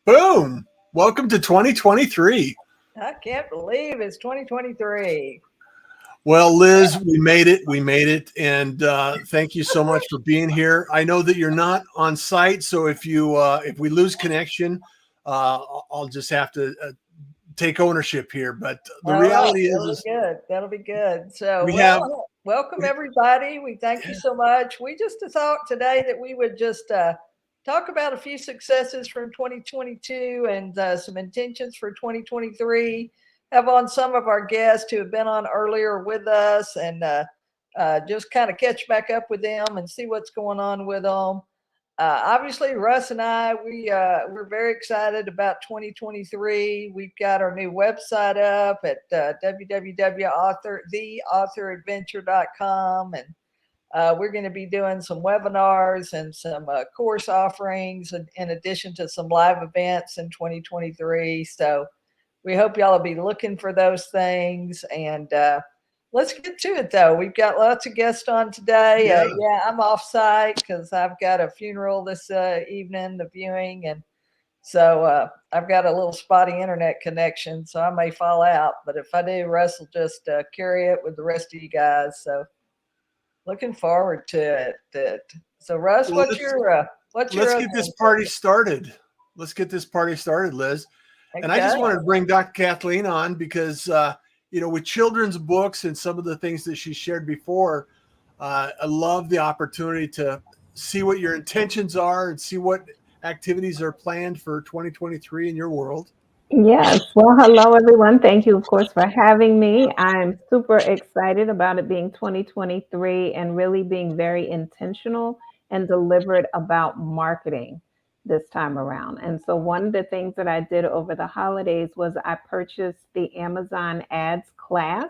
Boom. Welcome to 2023. I can't believe it's 2023. Well, Liz, we made it. We made it. And thank you so much for being here. I know that you're not on site. So if we lose connection, I'll just have to take ownership here. But the All right, reality that'll is be good. That'll be good. So, we have, welcome everybody. We thank you so much. We just thought today that we would just talk about a few successes from 2022 and some intentions for 2023. Have on some of our guests who have been on earlier with us and just kind of catch back up with them and see what's going on with them. Obviously, Russ and I, we're very excited about 2023. We've got our new website up at www.theauthoradventure.com, and we're going to be doing some webinars and some course offerings, in addition to some live events in 2023. So we hope y'all will be looking for those things. And let's get to it, though. We've got lots of guests on today. Yeah, I'm off site because I've got a funeral this evening, the viewing. And so I've got a little spotty internet connection, so I may fall out. But if I do, Russ will just carry it with the rest of you guys. So looking forward to it. So Russ, well, let's get this party started. Let's get this party started, Liz. Okay. And I just wanted to bring Dr. Kathleen on because, with children's books and some of the things that she shared before, I love the opportunity to see what your intentions are and see what activities are planned for 2023 in your world. Yes. Well, hello, everyone. Thank you, of course, for having me. I'm super excited about it being 2023 and really being very intentional and deliberate about marketing this time around. And so one of the things that I did over the holidays was I purchased the Amazon ads class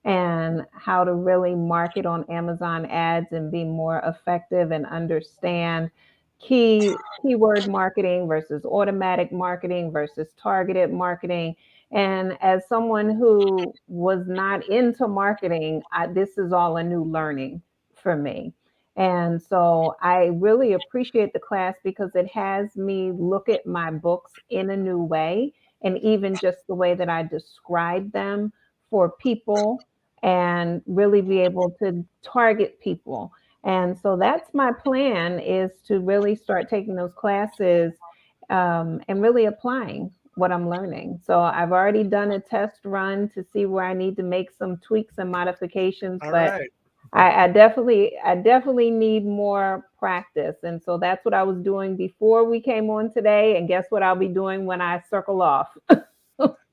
and how to really market on Amazon ads and be more effective and understand keyword marketing versus automatic marketing versus targeted marketing. And as someone who was not into marketing, this is all a new learning for me. And so I really appreciate the class because it has me look at my books in a new way, and even just the way that I describe them for people and really be able to target people. And so that's my plan, is to really start taking those classes and really applying what I'm learning. So I've already done a test run to see where I need to make some tweaks and modifications, All but right. I definitely need more practice. And so that's what I was doing before we came on today. And guess what I'll be doing when I circle off?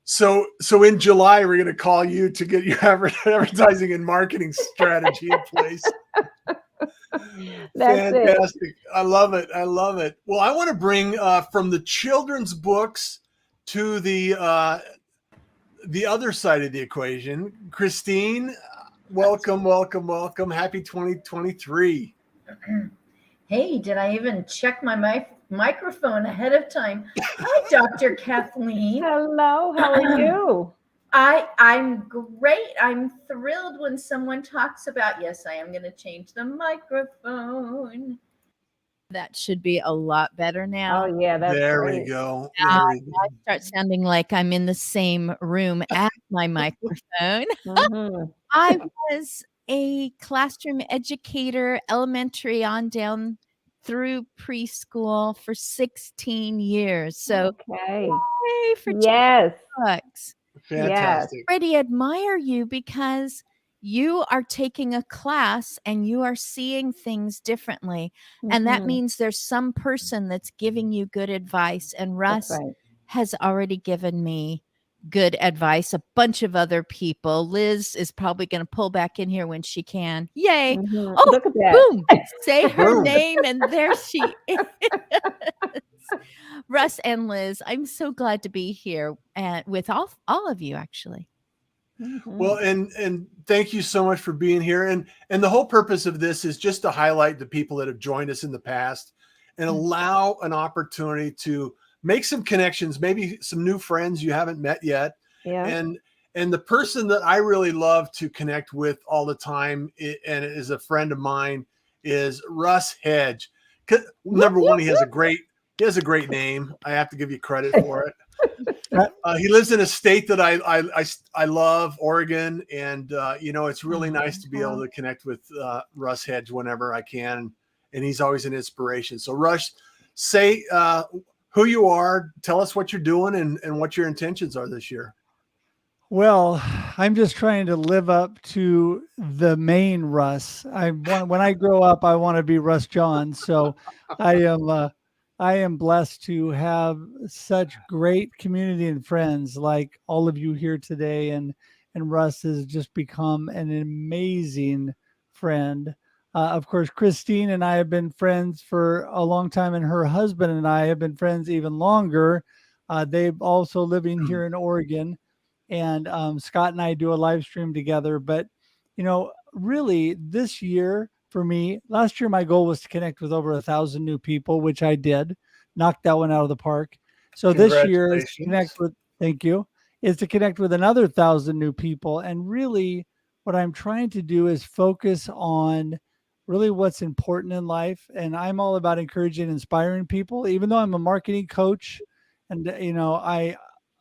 So in July, we're going to call you to get your advertising and marketing strategy in place. That's Fantastic. it. I love it. I love it. Well, I want to bring from the children's books to the other side of the equation. Christine, welcome. Happy 2023. Hey, did I even check my microphone ahead of time? Hi, Dr. Kathleen. Hello, how are you? I'm great. I'm thrilled when someone talks about, yes, I am going to change the microphone. That should be a lot better now. Oh, yeah, that's There great. we go. Now I start sounding like I'm in the same room as my microphone. Mhm. I was a classroom educator, elementary on down through preschool for 16 years. So Okay. yay for Yes. books. Fantastic. I already admire you because you are taking a class and you are seeing things differently. And that Mhm. means there's some person that's giving you good advice. And That's Russ right. has already given me good advice. A bunch of other people. Liz is probably going to pull back in here when she can. Yay. Mhm. Oh, Look at that. boom. Say her Boom. name and there she is. Russ and Liz, I'm so glad to be here and with all of you, actually. Well, and thank you so much for being here. And the whole purpose of this is just to highlight the people that have joined us in the past and allow an opportunity to make some connections, maybe some new friends you haven't met yet. Yeah. And the person that I really love to connect with all the time, and is a friend of mine, is Russ Hedge. Number one, he has a great He has a great name. I have to give you credit for it. He lives in a state that I love, Oregon, and it's really nice to be able to connect with Russ Hedge whenever I can, and he's always an inspiration. So, Russ, say who you are, tell us what you're doing, and what your intentions are this year. Well, I'm just trying to live up to the main Russ. When I grow up, I want to be Russ John. So I am blessed to have such great community and friends like all of you here today. And Russ has just become an amazing friend. Of course, Christine and I have been friends for a long time, and her husband and I have been friends even longer. They're also living here in Oregon. And Scott and I do a live stream together. But, really this year for me, last year, my goal was to connect with over 1,000 new people, which I did, knocked that one out of the park. So this year is to connect with, thank you, is to connect with another 1,000 new people. And really what I'm trying to do is focus on really what's important in life. And I'm all about encouraging and inspiring people, even though I'm a marketing coach. And,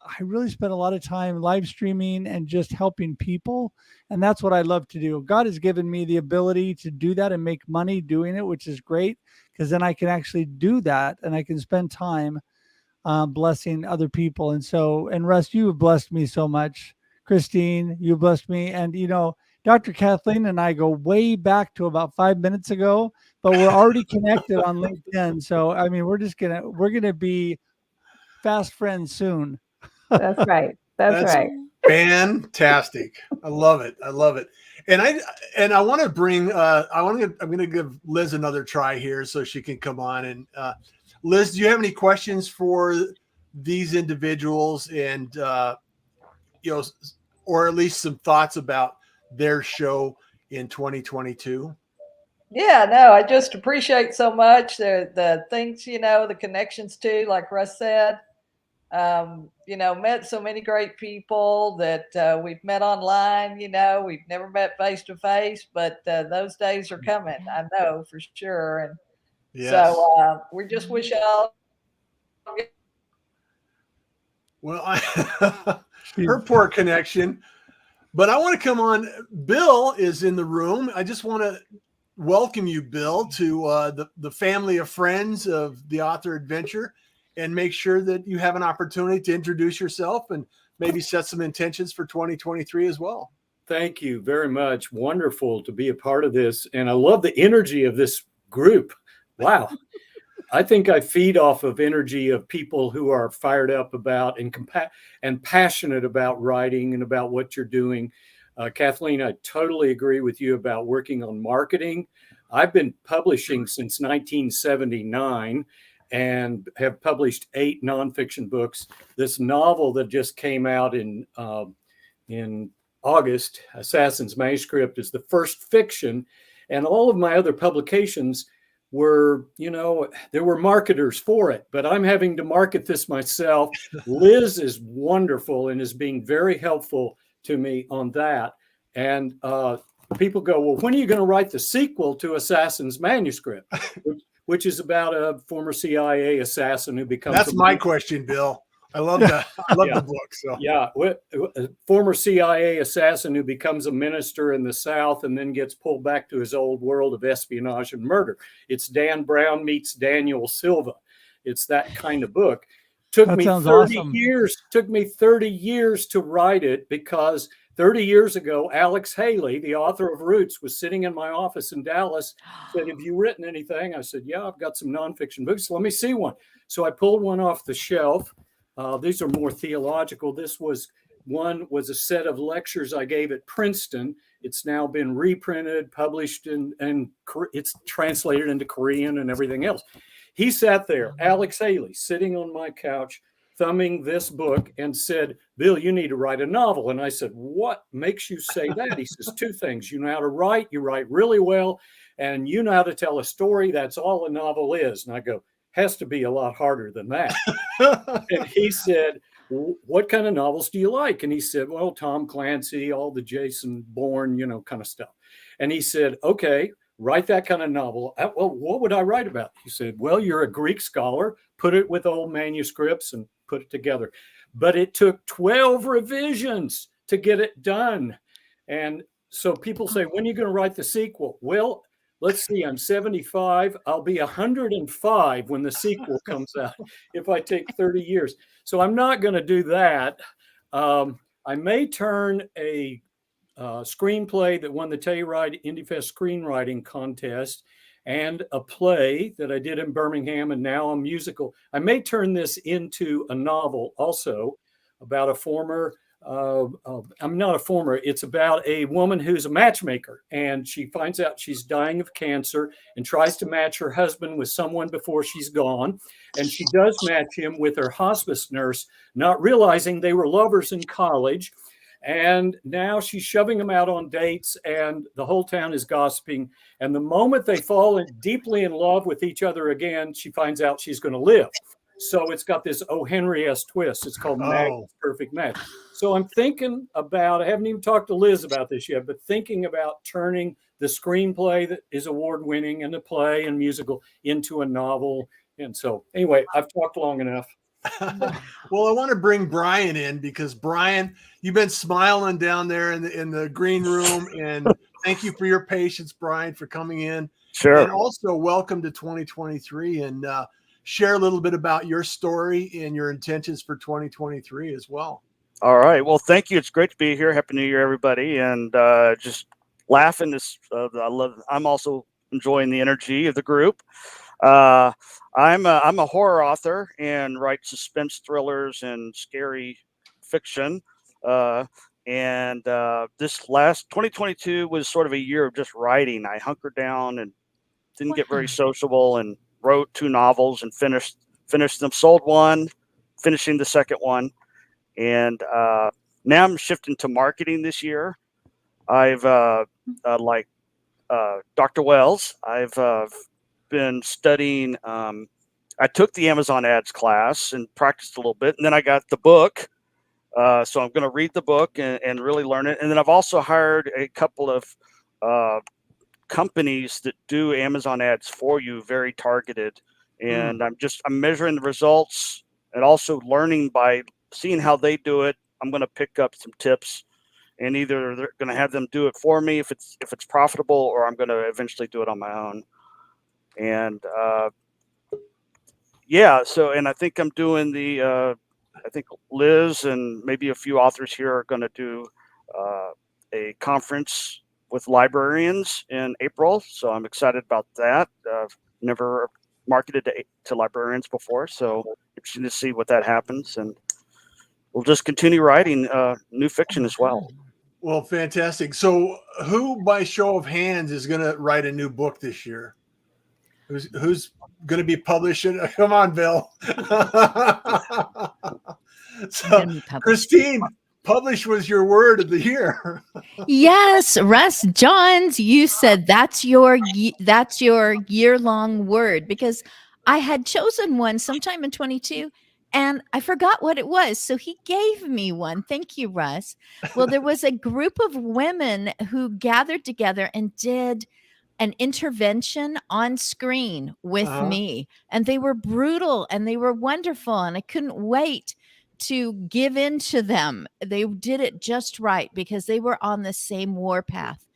I really spend a lot of time live streaming and just helping people. And that's what I love to do. God has given me the ability to do that and make money doing it, which is great, because then I can actually do that and I can spend time blessing other people. And Russ, you have blessed me so much. Christine, you blessed me. And, Dr. Kathleen and I go way back to about 5 minutes ago, but we're already connected on LinkedIn. So, I mean, we're going to be fast friends soon. That's right. That's right. Fantastic. I love it. I love it. And I want to bring I'm going to give Liz another try here so she can come on. And Liz, do you have any questions for these individuals, and or at least some thoughts about their show in 2022? Yeah, no, I just appreciate so much the things, the connections too, like Russ said. Met so many great people that we've met online. We've never met face to face, but those days are coming. I know for sure. And yes. So we just wish y'all. Well, her poor connection, but I want to come on. Bill is in the room. I just want to welcome you, Bill, to the family of friends of the Author Adventure, and make sure that you have an opportunity to introduce yourself and maybe set some intentions for 2023 as well. Thank you very much. Wonderful to be a part of this. And I love the energy of this group. Wow. I think I feed off of energy of people who are fired up about and passionate about writing and about what you're doing. Kathleen, I totally agree with you about working on marketing. I've been publishing since 1979 and have published 8 nonfiction books. This novel that just came out in August, Assassin's Manuscript, is the first fiction. And all of my other publications were, there were marketers for it, but I'm having to market this myself. Liz is wonderful and is being very helpful to me on that. And people go, well, when are you going to write the sequel to Assassin's Manuscript, which is about a former CIA assassin who becomes— That's my question, Bill. I love that. I love the book. So yeah, a former CIA assassin who becomes a minister in the South and then gets pulled back to his old world of espionage and murder. It's Dan Brown meets Daniel Silva. It's that kind of book. Took me 30 years. Took me 30 years to write it, because 30 years ago, Alex Haley, the author of Roots, was sitting in my office in Dallas. Said, "Have you written anything?" I said, "Yeah, I've got some nonfiction books. Let me see one." So I pulled one off the shelf. These are more theological. This was a set of lectures I gave at Princeton. It's now been reprinted, published, and it's translated into Korean and everything else. He sat there, Alex Haley, sitting on my couch, thumbing this book, and said, "Bill, you need to write a novel." And I said, "What makes you say that?" He says, "2 things. You know how to write, you write really well, and you know how to tell a story. That's all a novel is." And I go, "Has to be a lot harder than that." And he said, "What kind of novels do you like?" And he said, "Well, Tom Clancy, all the Jason Bourne, kind of stuff." And he said, "Okay, write that kind of novel. Well, what would I write about? He said, well, you're a Greek scholar, put it with old manuscripts and put it together. But it took 12 revisions to get it done. And so people say, when are you going to write the sequel? Well, let's see, I'm 75. I'll be 105 when the sequel comes out if I take 30 years. So I'm not going to do that. I may turn a screenplay that won the Telluride IndieFest screenwriting contest and a play that I did in Birmingham and now a musical. I may turn this into a novel also about a former, I'm not a former, it's about a woman who's a matchmaker and she finds out she's dying of cancer and tries to match her husband with someone before she's gone. And she does match him with her hospice nurse, not realizing they were lovers in college. And now she's shoving him out on dates and the whole town is gossiping. And the moment they fall deeply in love with each other again, she finds out she's going to live. So it's got this O. Henry-esque twist. It's called Maggie's Perfect Match. So I'm thinking about, I haven't even talked to Liz about this yet, but thinking about turning the screenplay that is award-winning and the play and musical into a novel. And so anyway, I've talked long enough. Well, I want to bring Brian in because Brian, you've been smiling down there in the green room, and thank you for your patience, Brian, for coming in. Sure. And also welcome to 2023 and share a little bit about your story and your intentions for 2023 as well. All right. Well, thank you. It's great to be here. Happy New Year, everybody. And just laughing. I'm also enjoying the energy of the group. I'm a horror author and write suspense thrillers and scary fiction. And this last 2022 was sort of a year of just writing. I hunkered down and didn't get very sociable and wrote 2 novels and finished them, sold one, finishing the second one. And now I'm shifting to marketing this year. I've like Dr. Wells, I've been studying. I took the Amazon ads class and practiced a little bit, and then I got the book. So I'm going to read the book and really learn it. And then I've also hired a couple of companies that do Amazon ads for you, very targeted. And I'm measuring the results and also learning by seeing how they do it. I'm going to pick up some tips, and either they're going to have them do it for me if it's profitable, or I'm going to eventually do it on my own. And so, and I think I'm doing I think Liz and maybe a few authors here are going to do a conference with librarians in April. So I'm excited about that. I've never marketed to librarians before, so interesting to see what that happens. And we'll just continue writing new fiction as well. Well, fantastic. So who, by show of hands, is going to write a new book this year? Who's going to be publishing? Come on, Bill. So, Christine, publish was your word of the year. Yes, Russ Johns, you said that's your year-long word, because I had chosen one sometime in 22 and I forgot what it was. So he gave me one. Thank you, Russ. Well, there was a group of women who gathered together and did an intervention on screen with me, and they were brutal and they were wonderful, and I couldn't wait to give in to them. They did it just right because they were on the same warpath.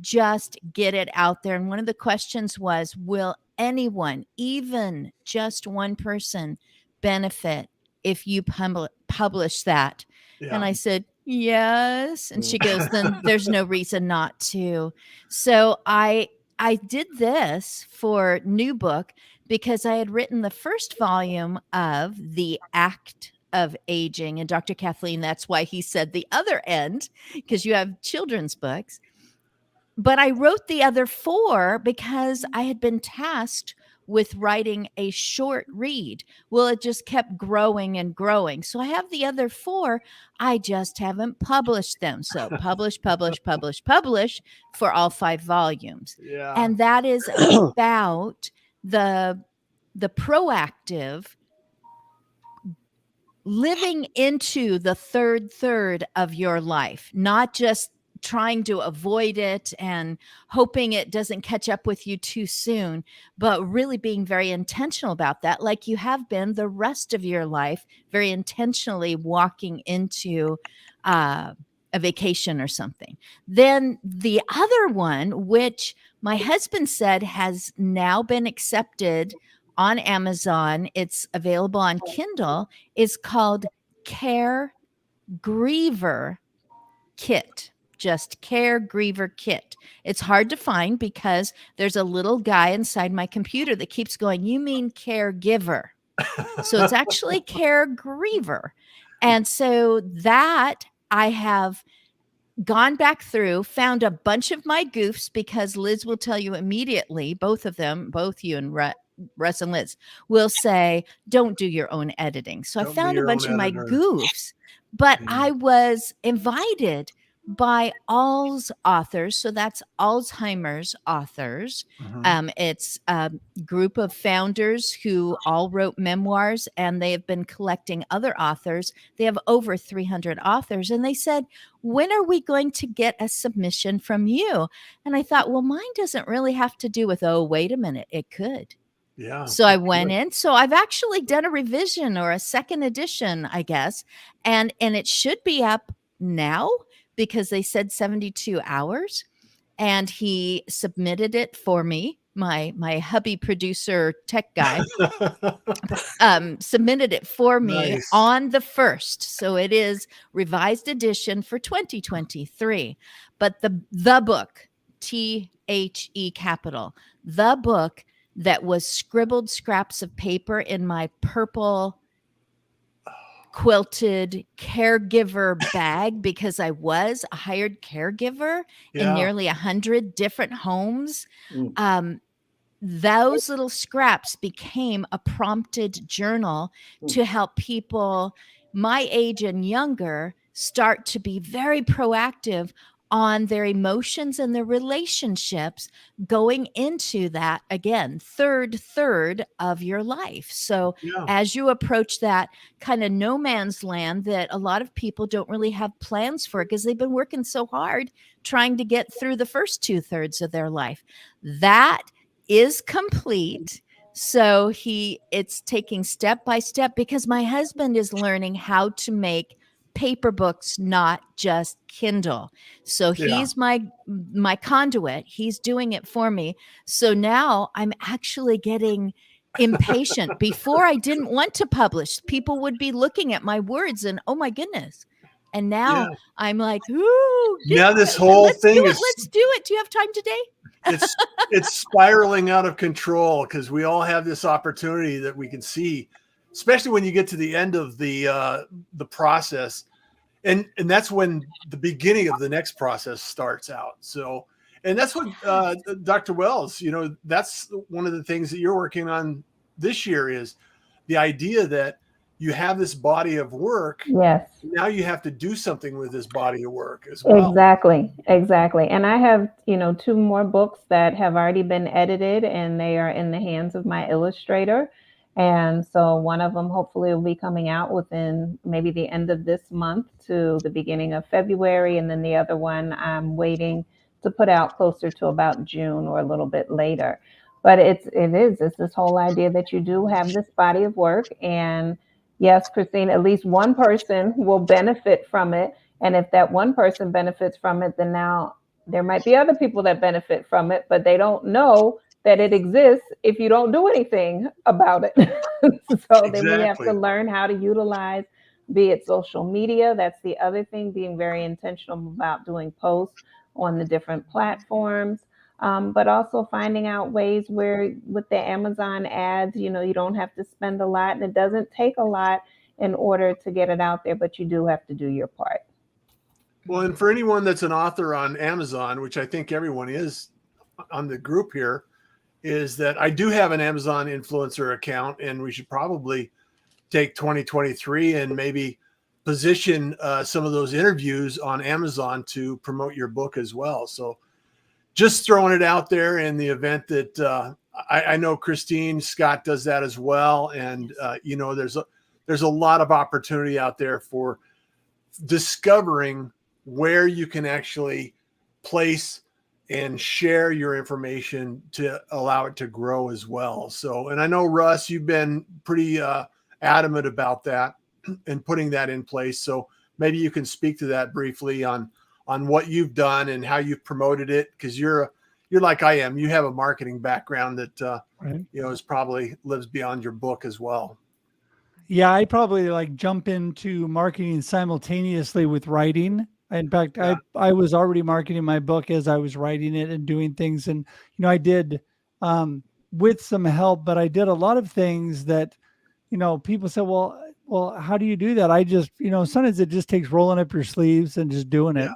Just get it out there. And one of the questions was, will anyone, even just one person, benefit if you publish that? Yeah. And I said, yes. And she goes, then there's no reason not to. So I did this for New Book because I had written the first volume of The Act of Aging. And Dr. Kathleen, that's why he said the other end, because you have children's books. But I wrote the other 4 because I had been tasked with writing a short read. Well, it just kept growing and growing. So I have the other 4. I just haven't published them. So publish for all 5 volumes. Yeah. And that is about the proactive living into the third of your life, not just trying to avoid it and hoping it doesn't catch up with you too soon, but really being very intentional about that, like you have been the rest of your life, very intentionally walking into a vacation or something. Then the other one, which my husband said has now been accepted on Amazon, it's available on Kindle, is called Care Griever Kit. Just Care Griever Kit. It's hard to find because there's a little guy inside my computer that keeps going, "You mean caregiver." So it's actually Care Griever. And so that I have gone back through, found a bunch of my goofs, because Liz will tell you immediately, both of them, both you and Russ and Liz will say, don't do your own editing. So Don't I be found a your bunch own of my editor. goofs, but Yeah. I was invited by Alz authors. So that's Alzheimer's authors. Mhm. It's a group of founders who all wrote memoirs, and they have been collecting other authors. They have over 300 authors. And they said, when are we going to get a submission from you? And I thought, well, mine doesn't really have to do with, oh, wait a minute, it could. Yeah. So I went in. So I've actually done a revision or a second edition, I guess. And it should be up now because they said 72 hours. And he submitted it for me. My hubby producer tech guy submitted it for me Nice. on the 1st. So it is revised edition for 2023. But the book, THE capital, the book that was scribbled scraps of paper in my purple quilted caregiver bag, because I was a hired caregiver in Yeah. nearly 100 different homes. Mm. Those little scraps became a prompted journal to help people my age and younger start to be very proactive on their emotions and their relationships going into that, again, third of your life. So Yeah. as you approach that kind of no man's land that a lot of people don't really have plans for because they've been working so hard trying to get through the first 2/3 of their life, that is complete. So it's taking step by step, because my husband is learning how to make paper books, not just Kindle. So Yeah. he's my conduit. He's doing it for me. So now I'm actually getting impatient. Before, I didn't want to publish. People would be looking at my words and, oh my goodness. And now Yeah. I'm like, ooh, Now this whole let's thing do it. is Let's do it. Do you have time today? it's spiraling out of control because we all have this opportunity that we can see, especially when you get to the end of the process, and that's when the beginning of the next process starts out. So, and that's what Dr. Wells, that's one of the things that you're working on this year, is the idea that you have this body of work. Yes. Now you have to do something with this body of work as well. Exactly. And I have, 2 more books that have already been edited, and they are in the hands of my illustrator. And so one of them hopefully will be coming out within maybe the end of this month to the beginning of February. And then the other one I'm waiting to put out closer to about June or a little bit later. But it's this whole idea that you do have this body of work, and yes, Christine, at least one person will benefit from it. And if that one person benefits from it, then now there might be other people that benefit from it, but they don't know that it exists if you don't do anything about it. So then we have to Exactly. learn how to utilize, be it social media. That's the other thing, being very intentional about doing posts on the different platforms. But also finding out ways where with the Amazon ads, you don't have to spend a lot, and it doesn't take a lot in order to get it out there, but you do have to do your part. Well, and for anyone that's an author on Amazon, which I think everyone is on the group here, is that I do have an Amazon influencer account, and we should probably take 2023 and maybe position some of those interviews on Amazon to promote your book as well. So just throwing it out there in the event that I know Christine Scott does that as well. And, there's a lot of opportunity out there for discovering where you can actually place and share your information to allow it to grow as well. So, and I know, Russ, you've been pretty adamant about that and putting that in place. So maybe you can speak to that briefly on what you've done and how you've promoted it, because you're like I am. You have a marketing background that Right. is probably lives beyond your book as well. Yeah, I probably like jump into marketing simultaneously with writing. In fact, Yeah. I was already marketing my book as I was writing it and doing things. And, I did with some help, but I did a lot of things that, people said, well, how do you do that? I just, sometimes it just takes rolling up your sleeves and just doing it.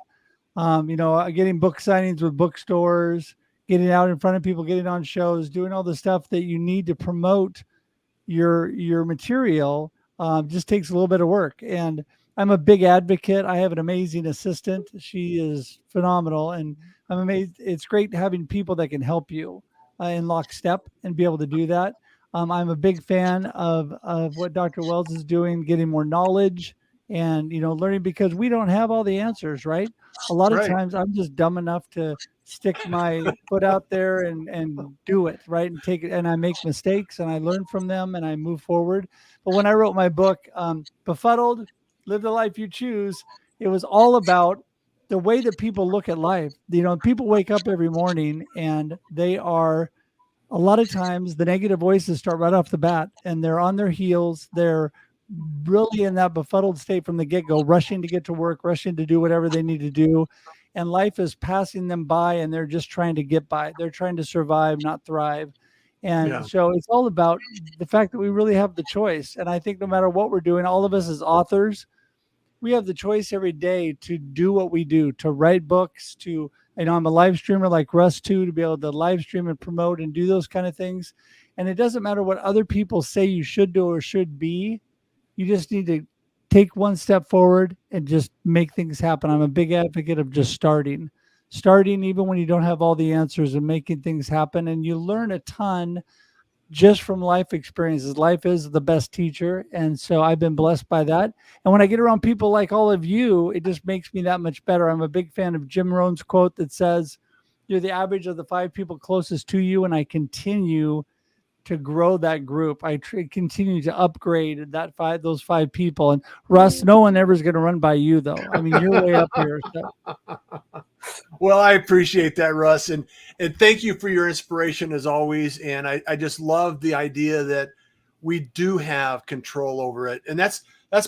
Getting book signings with bookstores, getting out in front of people, getting on shows, doing all the stuff that you need to promote your material just takes a little bit of work. And I'm a big advocate. I have an amazing assistant. She is phenomenal, and I'm amazed. It's great having people that can help you in lockstep and be able to do that. I'm a big fan of what Dr. Wells is doing, getting more knowledge and learning, because we don't have all the answers, right? A lot of Right. times I'm just dumb enough to stick my foot out there and do it, right, and take it, and I make mistakes and I learn from them and I move forward. But when I wrote my book, Befuddled, Live the Life You Choose, it was all about the way that people look at life. People wake up every morning and they are, a lot of times the negative voices start right off the bat and they're on their heels. They're really in that befuddled state from the get-go, rushing to get to work, rushing to do whatever they need to do. And life is passing them by and they're just trying to get by. They're trying to survive, not thrive. And Yeah. so it's all about the fact that we really have the choice. And I think no matter what we're doing, all of us as authors, we have the choice every day to do what we do, to write books, to, I'm a live streamer like Russ too, to be able to live stream and promote and do those kind of things. And it doesn't matter what other people say you should do or should be. You just need to take one step forward and just make things happen. I'm a big advocate of just starting even when you don't have all the answers, and making things happen. And you learn a ton just from life experiences. Life is the best teacher. And so I've been blessed by that. And when I get around people like all of you, it just makes me that much better. I'm a big fan of Jim Rohn's quote that says, you're the average of the 5 people closest to you. And I continue to grow that group. I continue to upgrade those 5 people. And Russ, no one ever is going to run by you, though. I mean, you're way up here. So. Well, I appreciate that, Russ, and thank you for your inspiration as always. And I just love the idea that we do have control over it, and that's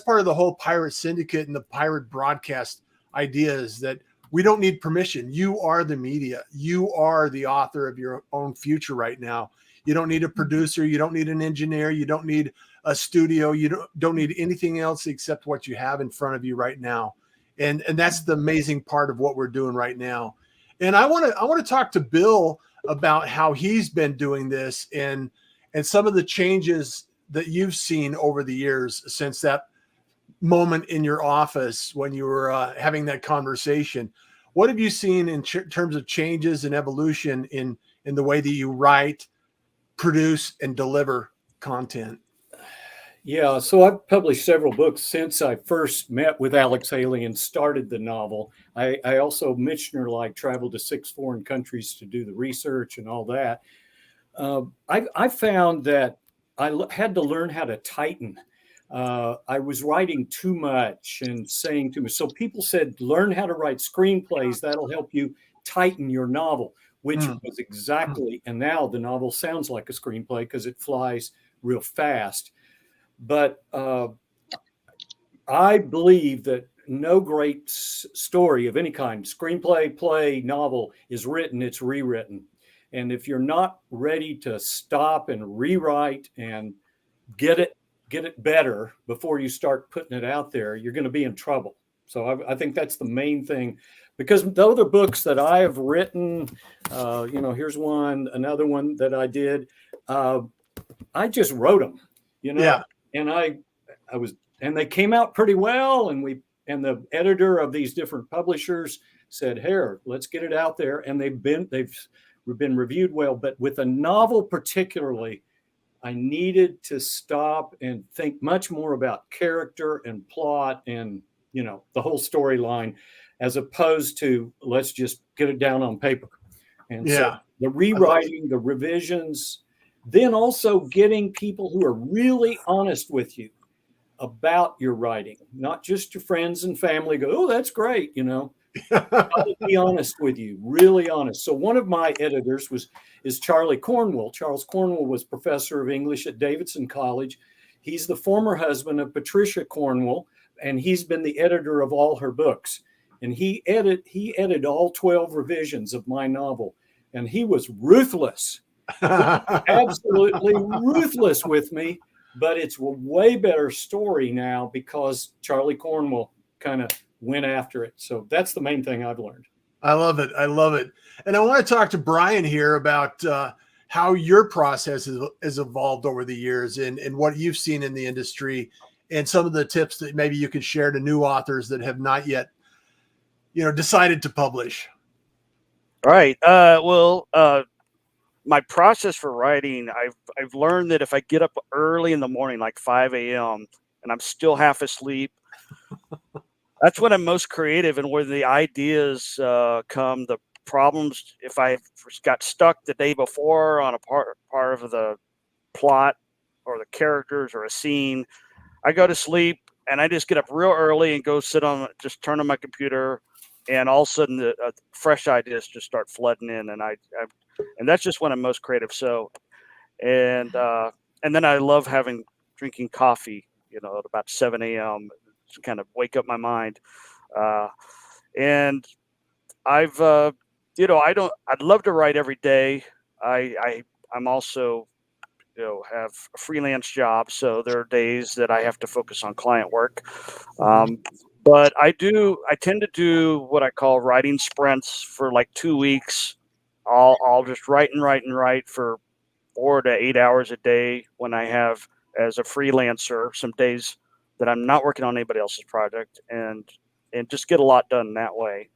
part of the whole Pirate Syndicate and the Pirate Broadcast idea, is that we don't need permission. You are the media. You are the author of your own future right now. You don't need a producer. You don't need an engineer. You don't need a studio. You don't need anything else except what you have in front of you right now. And that's the amazing part of what we're doing right now. And I want to talk to Bill about how he's been doing this and some of the changes that you've seen over the years since that moment in your office when you were having that conversation. What have you seen in terms of changes and evolution in the way that you write, produce, and deliver content? Yeah, so I've published several books since I first met with Alex Haley and started the novel. I also, Michener-like, traveled to 6 foreign countries to do the research and all that. I found that I had to learn how to tighten. I was writing too much and saying too much. So people said, learn how to write screenplays. That'll help you tighten your novel, which was exactly, and now the novel sounds like a screenplay because it flies real fast. But I believe that no great story of any kind, screenplay, play, novel, is written, it's rewritten. And if you're not ready to stop and rewrite and get it better before you start putting it out there, you're going to be in trouble. So I think that's the main thing, because the other books that I have written, here's another one that I did. I just wrote them, Yeah. And and they came out pretty well. And the editor of these different publishers said, here, let's get it out there. And they've been reviewed well. But with a novel particularly, I needed to stop and think much more about character and plot and, the whole storyline. as opposed to let's just get it down on paper. And so Yeah. the rewriting, the revisions, then also getting people who are really honest with you about your writing, not just your friends and family go, oh, that's great, you know. I'll be honest with you, really honest. So one of my editors is Charlie Cornwell. Charles Cornwell was professor of English at Davidson College. He's the former husband of Patricia Cornwell, and he's been the editor of all her books. And he edited all 12 revisions of my novel, and he was ruthless, absolutely ruthless with me. But it's a way better story now because Charlie Cornwell kind of went after it. So that's the main thing I've learned. I love it. I love it. And I want to talk to Brian here about how your process has evolved over the years and what you've seen in the industry and some of the tips that maybe you could share to new authors that have not yet, decided to publish. All right. My process for writing, I've learned that if I get up early in the morning, like 5 a.m., and I'm still half asleep, that's when I'm most creative and where the ideas come. The problems, if I got stuck the day before on a part of the plot or the characters or a scene, I go to sleep and I just get up real early and go just turn on my computer, and all of a sudden the fresh ideas just start flooding in, and that's just when I'm most creative. So, and then I love drinking coffee, at about 7 a.m. to kind of wake up my mind. And I'd love to write every day. I'm also, have a freelance job. So there are days that I have to focus on client work. But I tend to do what I call writing sprints for like 2 weeks. I'll just write for 4 to 8 hours a day when I have, as a freelancer, some days that I'm not working on anybody else's project, and just get a lot done that way.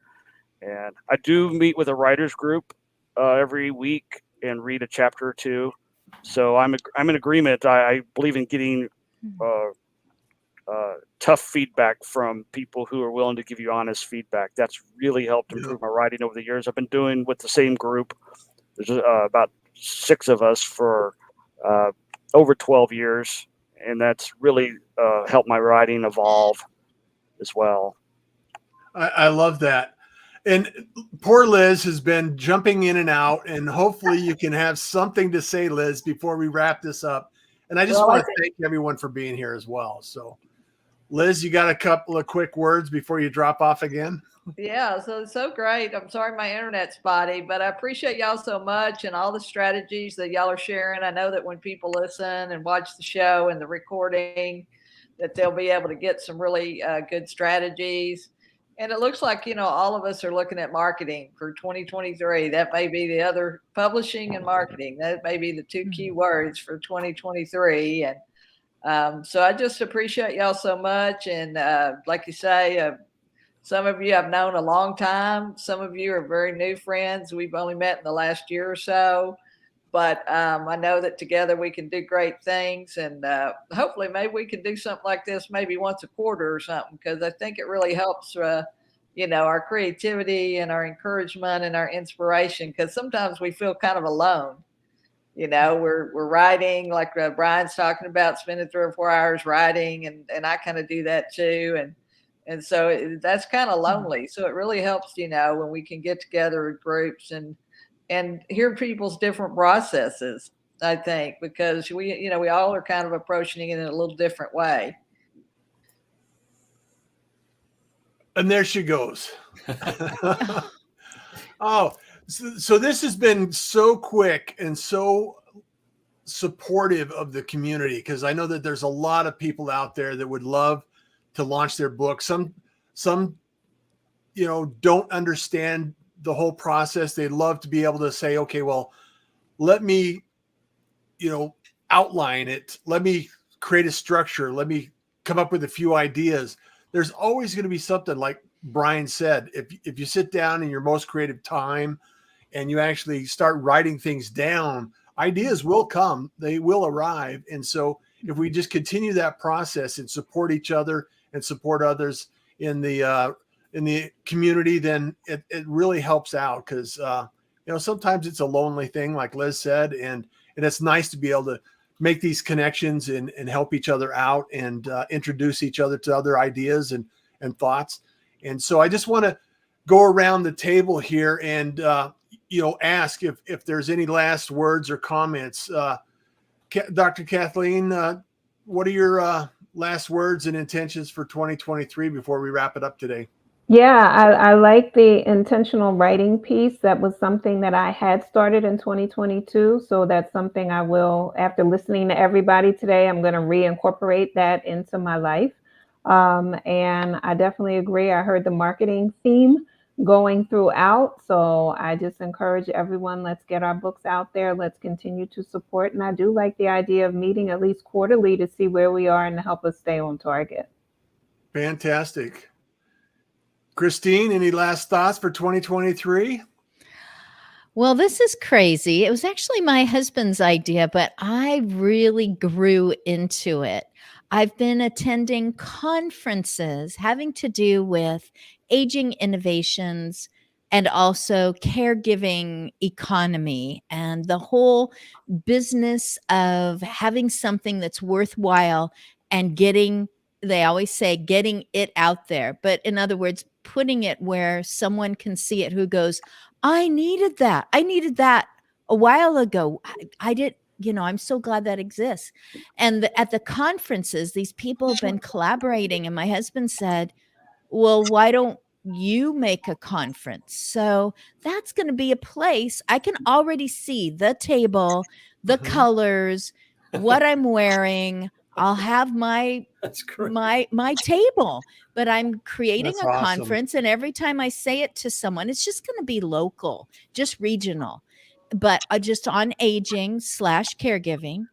And I do meet with a writers group every week and read a chapter or two. So I'm in agreement. I believe in getting tough feedback from people who are willing to give you honest feedback. That's really helped improve my writing over the years. I've been doing with the same group. There's about 6 of us for over 12 years, and that's really helped my writing evolve as well. I love that. And poor Liz has been jumping in and out, and hopefully you can have something to say, Liz, before we wrap this up. And I just want to thank everyone for being here as well. So, Liz, you got a couple of quick words before you drop off again? Yeah, so great. I'm sorry my internet's spotty, but I appreciate y'all so much and all the strategies that y'all are sharing. I know that when people listen and watch the show and the recording, that they'll be able to get some really good strategies. And it looks like, all of us are looking at marketing for 2023. That may be the other, publishing and marketing. That may be the 2 key words for 2023. And so I just appreciate y'all so much. And like you say, some of you I've known a long time. Some of you are very new friends. We've only met in the last year or so. But I know that together we can do great things. And hopefully maybe we can do something like this maybe once a quarter or something, because I think it really helps, our creativity and our encouragement and our inspiration, because sometimes we feel kind of alone. We're writing, like Brian's talking about, spending 3 or 4 hours writing, and I kind of do that too. And so that's kind of lonely. So it really helps, when we can get together in groups and hear people's different processes, I think, because we all are kind of approaching it in a little different way. And there she goes. Oh, so this has been so quick and so supportive of the community, because I know that there's a lot of people out there that would love to launch their book. Some don't understand the whole process. They'd love to be able to say, okay, well, let me, outline it. Let me create a structure. Let me come up with a few ideas. There's always going to be something, like Brian said, if you sit down in your most creative time and you actually start writing things down, ideas will come, they will arrive. And so if we just continue that process and support each other and support others in the in the community, then it really helps out because sometimes it's a lonely thing, like Liz said, and it's nice to be able to make these connections and help each other out and introduce each other to other ideas and thoughts. And so I just want to go around the table here and ask if there's any last words or comments. Dr. Kathleen, what are your last words and intentions for 2023 before we wrap it up today? Yeah, I like the intentional writing piece. That was something that I had started in 2022. So that's something I will, after listening to everybody today, I'm going to reincorporate that into my life. And I definitely agree. I heard the marketing theme going throughout. So I just encourage everyone, let's get our books out there. Let's continue to support. And I do like the idea of meeting at least quarterly to see where we are and to help us stay on target. Fantastic. Christine, any last thoughts for 2023? Well, this is crazy. It was actually my husband's idea, but I really grew into it. I've been attending conferences having to do with aging innovations and also caregiving economy and the whole business of having something that's worthwhile and they always say getting it out there. But in other words, putting it where someone can see it who goes, I needed that. I needed that a while ago. I did, I'm so glad that exists. And at the conferences, these people have been collaborating. And my husband said, well, why don't you make a conference? So that's going to be a place I can already see the table, the colors, what I'm wearing. I'll have That's great. my table, but I'm creating That's a awesome. conference, and every time I say it to someone, it's just going to be local, just regional, but just on aging / caregiving.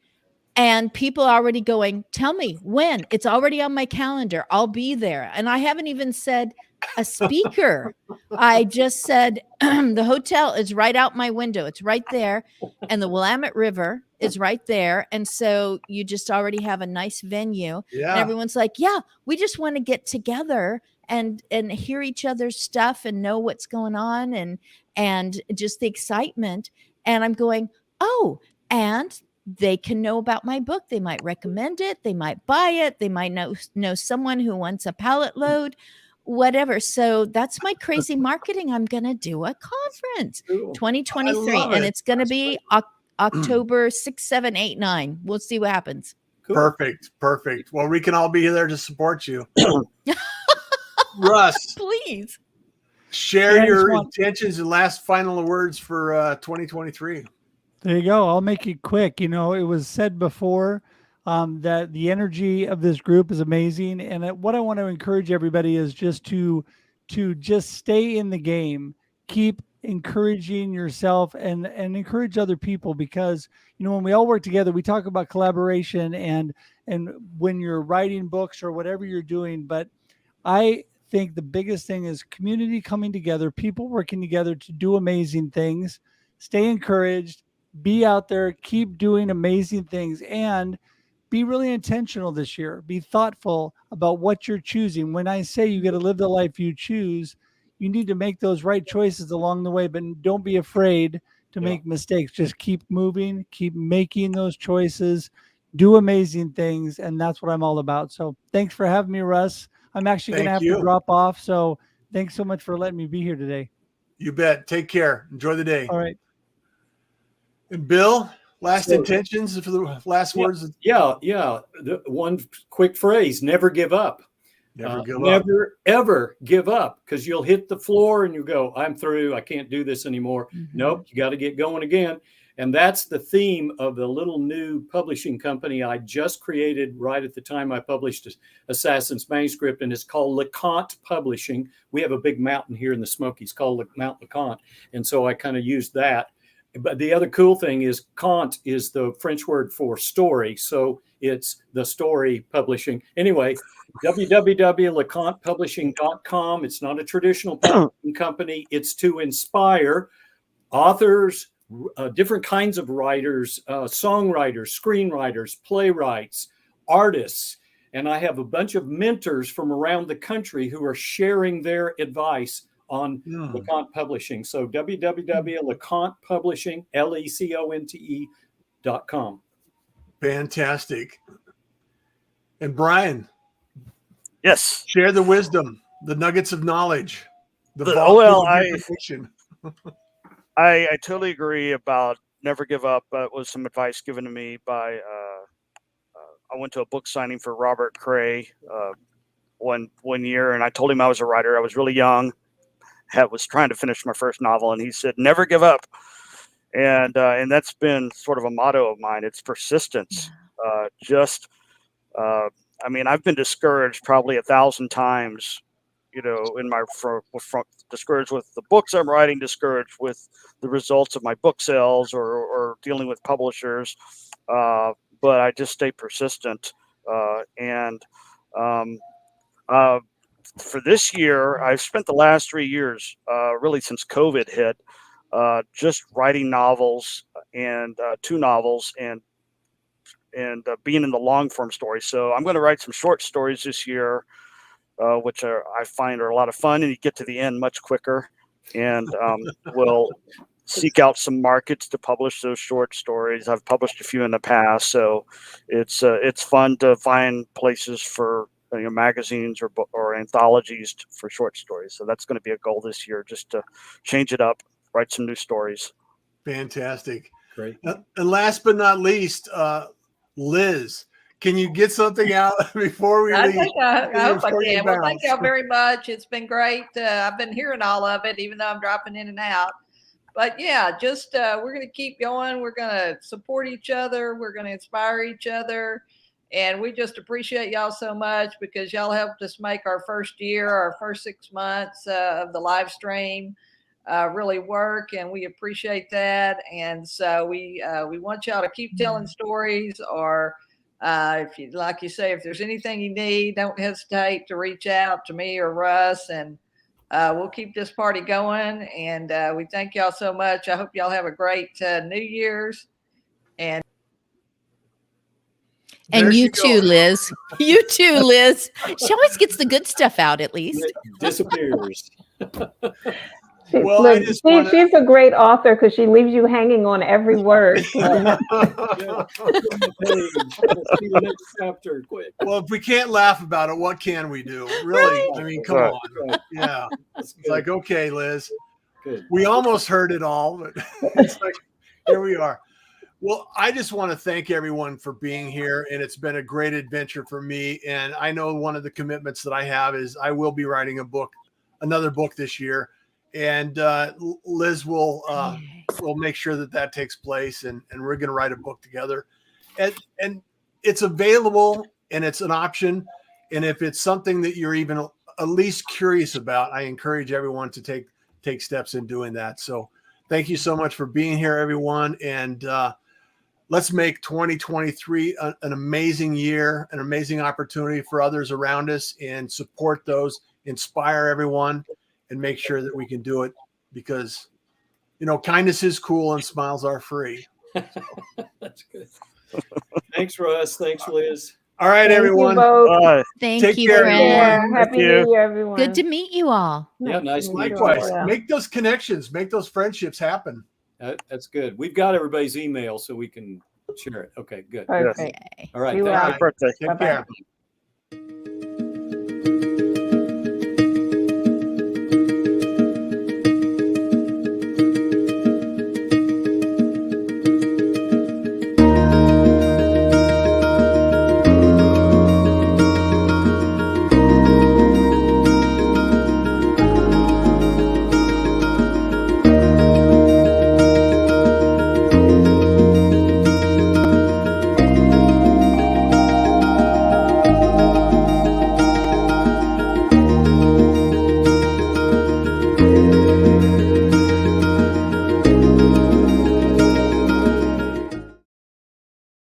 And people are already going, tell me when. It's already on my calendar. I'll be there. And I haven't even said a speaker. I just said the hotel is right out my window. It's right there. And the Willamette River is right there. And so you just already have a nice venue. Yeah. And everyone's like, yeah, we just want to get together and hear each other's stuff and know what's going on and just the excitement. And I'm going, oh, and they can know about my book. They might recommend it. They might buy it. They might know someone who wants a pallet load, whatever. So that's my crazy marketing. I'm going to do a conference, 2023, and it's going to be October 6, 7, 8, 9. We'll see what happens. Cool. Perfect. Well, we can all be there to support you. Russ, Please share your intentions and last final words for 2023. There you go. I'll make it quick. It was said before that the energy of this group is amazing. And what I want to encourage everybody is just to just stay in the game, keep encouraging yourself and encourage other people, because, when we all work together, we talk about collaboration and when you're writing books or whatever you're doing. But I think the biggest thing is community coming together, people working together to do amazing things. Stay encouraged. Be out there, keep doing amazing things, and be really intentional this year. Be thoughtful about what you're choosing. When I say you got to live the life you choose, you need to make those right choices along the way, but don't be afraid to make mistakes. Just keep moving, keep making those choices, do amazing things, and that's what I'm all about. So thanks for having me, Russ. I'm actually going to have to drop off, so thanks so much for letting me be here today. You bet. Take care. Enjoy the day. All right. And Bill, last intentions for the last words. Yeah. The one quick phrase: never give up. Never ever give up, because you'll hit the floor and you go, I'm through. I can't do this anymore. Nope. You got to get going again. And that's the theme of the little new publishing company I just created right at the time I published Assassin's Manuscript, and it's called LeConte Publishing. We have a big mountain here in the Smokies called Mount LeConte, and so I kind of used that. But the other cool thing is conte is the French word for story. So it's the story publishing. Anyway, www.lecontepublishing.com. It's not a traditional publishing company. It's to inspire authors, different kinds of writers, songwriters, screenwriters, playwrights, artists, And I have a bunch of mentors from around the country who are sharing their advice on LeConte Publishing. So www.lecontepublishing, LECONTE.com. Fantastic. And Brian, Yes. share the wisdom, the nuggets of knowledge, the Well, information. I totally agree about never give up. That was some advice given to me by, I went to a book signing for Robert Cray one year, and I told him I was a writer. I was really young, was trying to finish my first novel, and he said, never give up. And that's been sort of a motto of mine. It's persistence. I mean, I've been discouraged probably 1,000 times, in my discouraged with the books I'm writing, discouraged with the results of my book sales or dealing with publishers. But I just stay persistent. For this year, I've spent the last 3 years, really since COVID hit, just writing novels and 2 novels and being in the long form stories. So I'm going to write some short stories this year, which I find are a lot of fun, and you get to the end much quicker. And we'll seek out some markets to publish those short stories. I've published a few in the past, so it's fun to find places for magazines or anthologies for short stories. So that's going to be a goal this year, just to change it up, write some new stories. Fantastic. Great. And last but not least, Liz, can you get something out before we leave? I hope I can. Well, thank y'all very much. It's been great. I've been hearing all of it, even though I'm dropping in and out. But yeah, just we're going to keep going. We're going to support each other. We're going to inspire each other. And we just appreciate y'all so much because y'all helped us make our first year, our first 6 months of the live stream really work. And we appreciate that. And so we want y'all to keep telling stories, or if you, like you say, if there's anything you need, don't hesitate to reach out to me or Russ, and we'll keep this party going. And we thank y'all so much. I hope y'all have a great New Year's. And you too, Liz. You too, Liz. She always gets the good stuff out, at least. It disappears. Well, she's a great author because she leaves you hanging on every word. Let's see the next chapter, quick. Well, if we can't laugh about it, what can we do? Really? Right. I mean, come on. Yeah. It's like, okay, Liz, Good. we almost heard it all, but it's like, here we are. Well, I just want to thank everyone for being here, and it's been a great adventure for me. And I know one of the commitments that I have is I will be writing another book this year, and Liz will make sure that takes place, and we're going to write a book together, and it's available and it's an option. And if it's something that you're even at least curious about, I encourage everyone to take steps in doing that. So thank you so much for being here, everyone. And let's make 2023 an amazing year, an amazing opportunity for others around us, and support those, inspire everyone, and make sure that we can do it, because, kindness is cool and smiles are free. That's good. Thanks, Russ. Thanks, Liz. All right, everyone. Thank Take you, care, friend. Happy New Year, everyone. Good to meet you all. Yeah, nice to meet you. Likewise. Make those connections, make those friendships happen. That's good. We've got everybody's email so we can share it. Okay, good. Perfect. All right. You Thank are. you. Happy birthday. Take care.